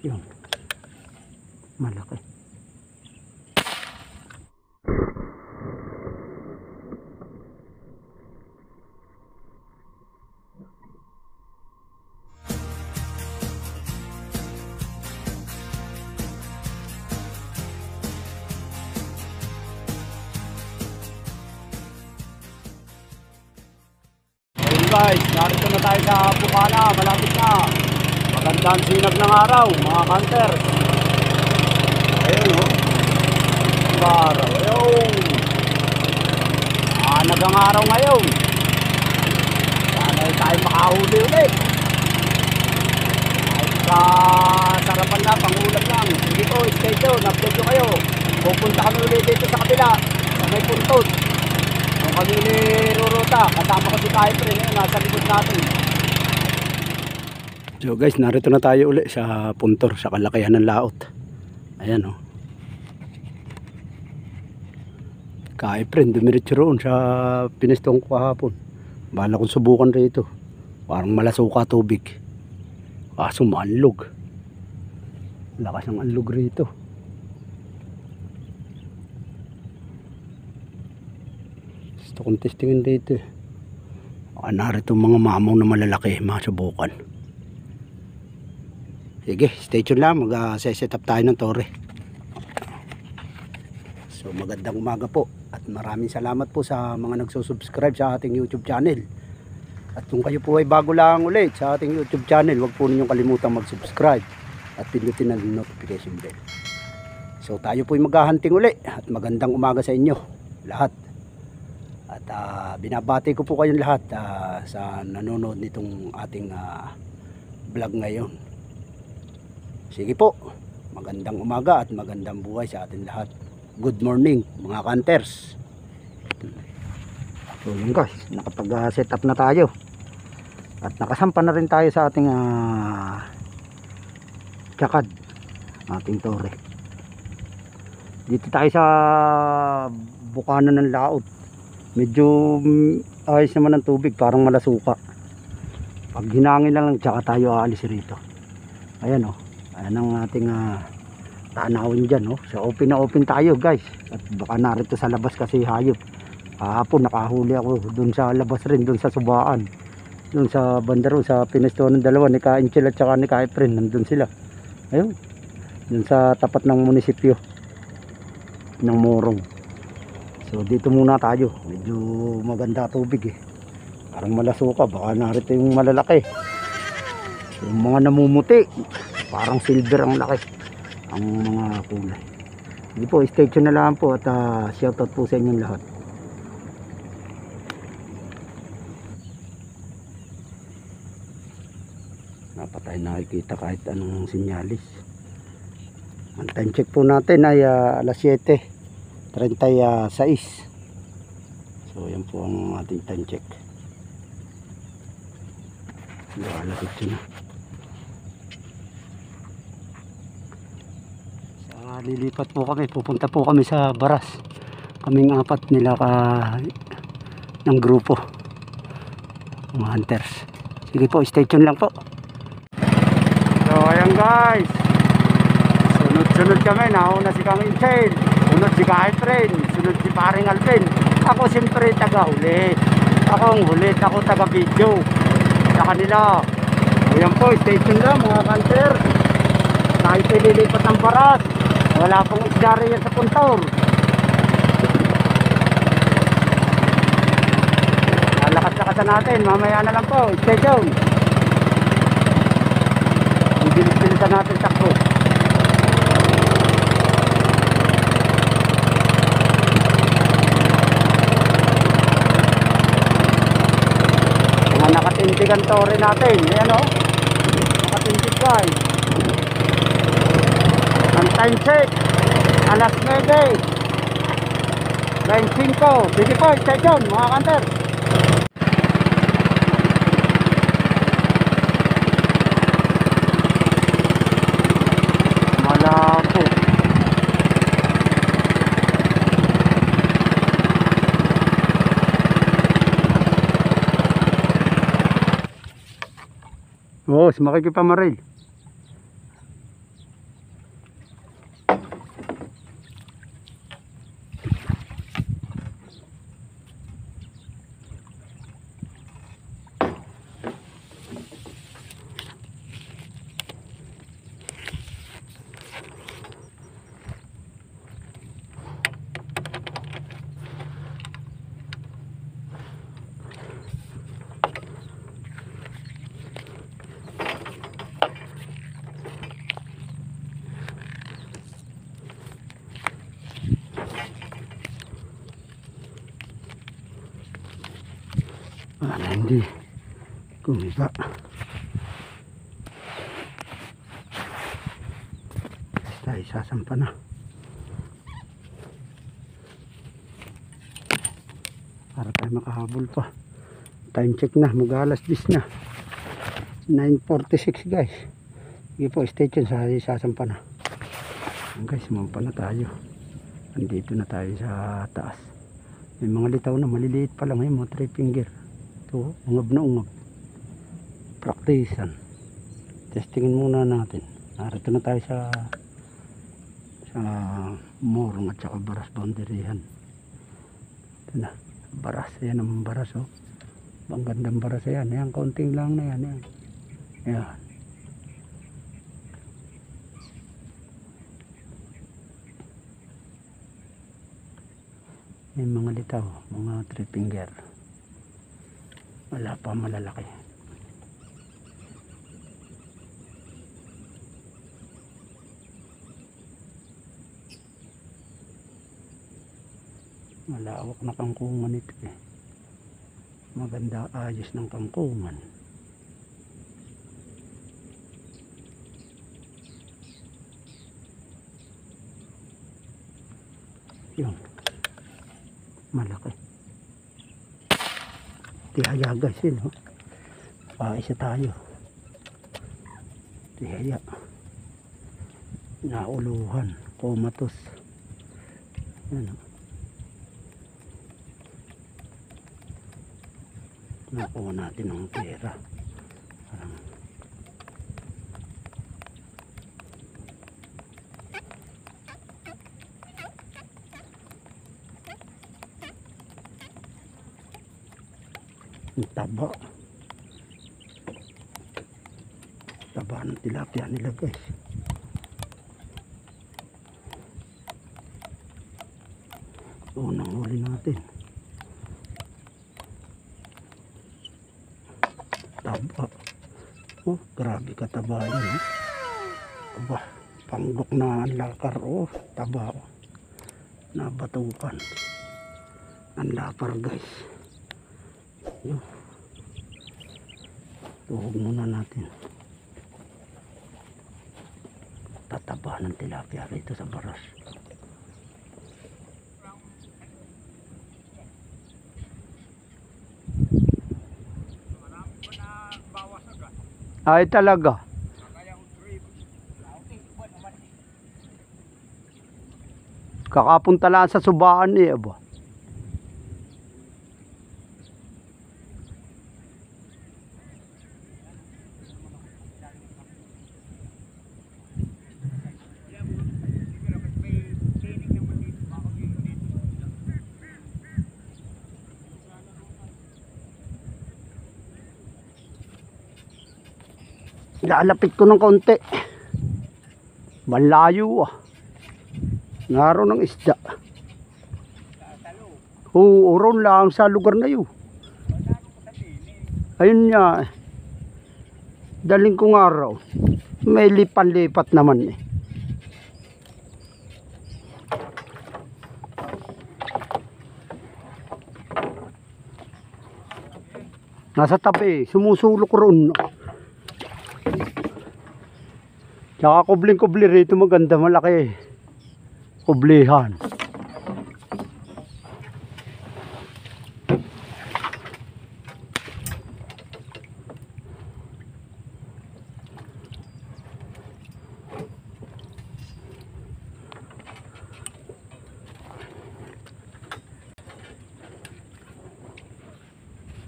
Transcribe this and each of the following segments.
Yun. Malaki. Guys, narito na tayo sa Bukana, malapit na. Magandang sinag ng araw, mga hunters. Ayun o. Ang araw, ayun. Nagang araw ngayon. Sana tayo makahuli ulit. Kahit sa sarapan na, pangulam lang. Sige po, stay tuned, update ko kayo. Pupunta kami ulit dito sa kabila, sa may puntot. Ang kami ni Ruruta, kasama ko si Kypren, nasa likod natin. So guys, narito na tayo uli sa puntor, sa kalakihan ng laot. Ayan o. Kypren, dumiretso roon sa pinestong ko kahapon. Bala kong subukan rito. Parang malasuka tubig. Kaso maanlog. Lakas ng anlog rito. Gusto kong testingin dito. Narito mga mamaw na malalaki, masubukan. Sige, stay tuned lang. Mag-set up tayo ng tore. So magandang umaga po. At maraming salamat po sa mga nagsusubscribe sa ating YouTube channel. At kung kayo po ay bago lang ulit sa ating YouTube channel, huwag po ninyong kalimutang mag-subscribe at pindutin ang notification bell. So tayo po ay maghahunting uli. At magandang umaga sa inyo lahat. At binabati ko po kayong lahat sa nanonood nitong ating vlog ngayon. Sige po, magandang umaga at magandang buhay sa ating lahat. Good morning mga hunters. So yun guys, nakapag-set up na tayo. At nakasampa na rin tayo sa ating tsakad, ating tore. Dito tayo sa Bukana ng laot. Medyo ayos naman ang tubig, parang malasuka. Pag hinangin lang tsaka tayo aalis rito. Ayan o, ayan ang ating tanawin dyan o. So open na open tayo guys. At baka narito sa labas kasi hayop. Kahapon nakahuli ako dun sa labas rin, dun sa subaan. Dun sa banda ron, sa pinesto ng dalawa, ni Ka-Inchil at saka ni Kypren, nandun sila. Ayun, dun sa tapat ng munisipyo ng Morong. So dito muna tayo. Medyo maganda tubig eh. Parang malasuka. Baka narito yung malalaki. Yung mga namumuti. Parang silver ang laki. Ang mga kulay. Hindi po, stay tuned na lang po. At shoutout po sa inyong lahat. Dapat tayo nakikita kahit anong sinyalis. Ang time check po natin ay alas 7:36. So yan po ang ating time check. Lalapit yun na. Lilipat po kami, pupunta po kami sa Baras. Kaming apat nila ng grupo, mga hunters. Sige po, stay tuned lang po. So ayan guys, sunod kami. Nauna si Ka-Inchil, sunod si Kypren, sunod si paring Alvin. Ako siyempre taga-huli. Ako ang huli, ako taga-video sa kanila. Ayan po, stay tuned lang mga hunter. Tayo lilipat ng Baras. Wala pong isyari yan sa puntor. Lakas-lakasan natin, mamaya na lang po. Stay tuned. Bibilis-bilisan natin takbo. Mga nakatindigan tore natin. Ayan o, nakatindig guys. Ang time check, alas 9:25. Sige po, stay tuned mga hunter. Malabo. Oh, makikipamaril. hindi kumiba. Tayo sasampa na para tayo makahabol pa. Time check na, mag-alas 10 na, 9:46 guys. Sige po, stay tuned, sasampa na guys. Sumampa na tayo, andito na tayo sa taas. May mga litaw na maliliit pa lang yung mga 3 finger. Ito, ungab na ungab. Praktisan. Testingin muna natin. Narito na tayo sa Morong at saka Baras boundaryhan. Ito na, Baras. Yan ang Baras, oh. Ang gandang Baras yan. Yan, kaunting lang na yan. Yan. Yan. May mga litaw, mga 3 finger. Wala pa malalaki. Malawak na kangkungan ito eh. Maganda, ayos ng kangkungan. Yun, malaki. Tihaya guys yun, oh. Paisa tayo. Tihaya. Nauluhan, komatos. Yan, oh. Nakuha natin ng pera. Parang ang taba. Taba ng tilapia nila guys. Unang huli natin. Taba. Oh, grabe kataba yan, eh. Aba, panggok na ang lakar. Oh, taba. Nabatukan. Ang lapar guys. Yun. Tuhog muna natin. Tataba ng tilapia rito sa Baras. Ay talaga. Kakapunta lang sa subaan eh, aba. Lalapit ko ng kaunti. Malayo ah. Ngaro ng isda. Oo, oron lang sa lugar na yun. Ayun nga. Daling kong araw. May lipan-lipat naman eh. Nasa tabi, sumusulok roon. Tsaka kubling-kubli rito, maganda, malaki. Kublihan.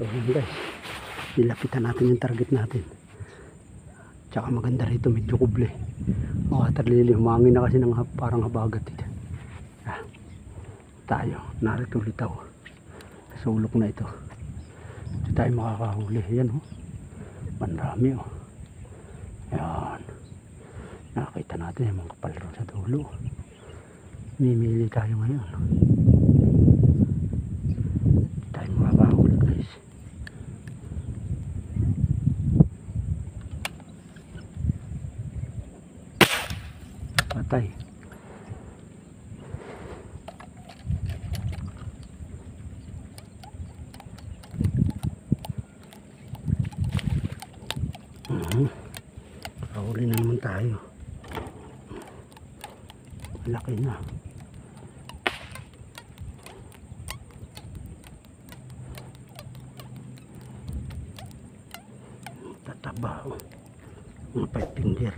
So guys, nilapitan natin yung target natin. Tsaka maganda rito, medyo kuble. Water lily, humangin na kasi ng parang habagat dito. Tayo, narito litaw. Sa ulok na ito. Ito tayo makakahuli. Yan oh. Marami oh. Yan. Nakakita natin yung mga kapal ron sa dulo. Mimili tayo ngayon. Tayo makakahuli guys. Patay. huli na naman tayo. Laki na. Tataba. Mga 5 finger.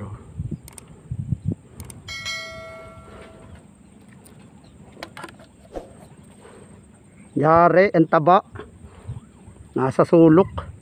Yari, ang taba. Nasa sulok.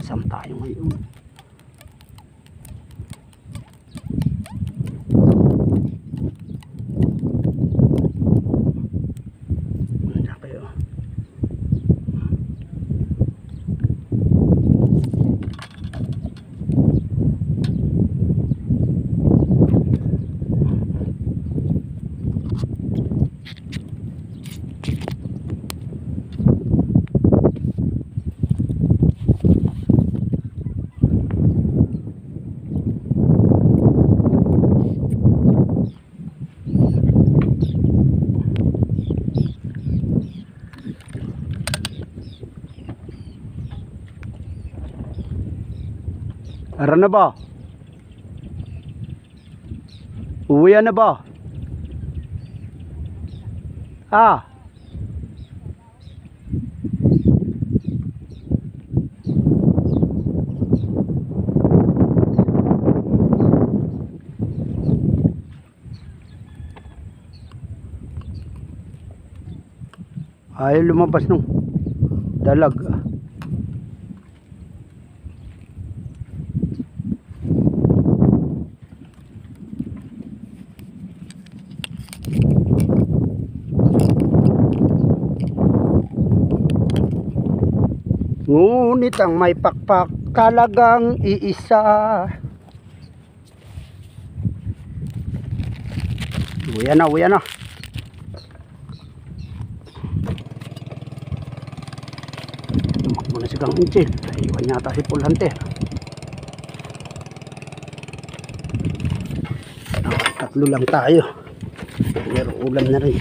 Sam tayo ngayon. Wala kayo. Ara na ba? Uwi na ba? Ah. Ay lumabas nung dalag. Ngunit ang may pakpak talagang iisa. Uya na, uya na. Tumakbo na si Kang Inchil. Iwan yata si Paul Hunter. Tatlo lang tayo. Pero ulan na rin.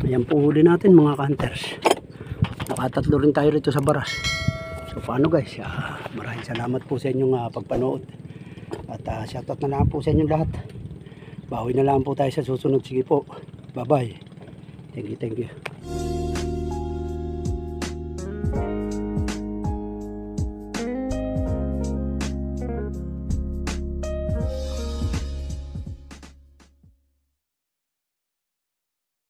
Ayan po huli natin mga hunters. Nakatatlo rin tayo rito sa baras. So paano guys, maraming salamat po sa inyong pagpanood. At shoutout na lang po sa inyong lahat. Bawi na lang po tayo sa susunod. Sige po, bye bye. Thank you, thank you.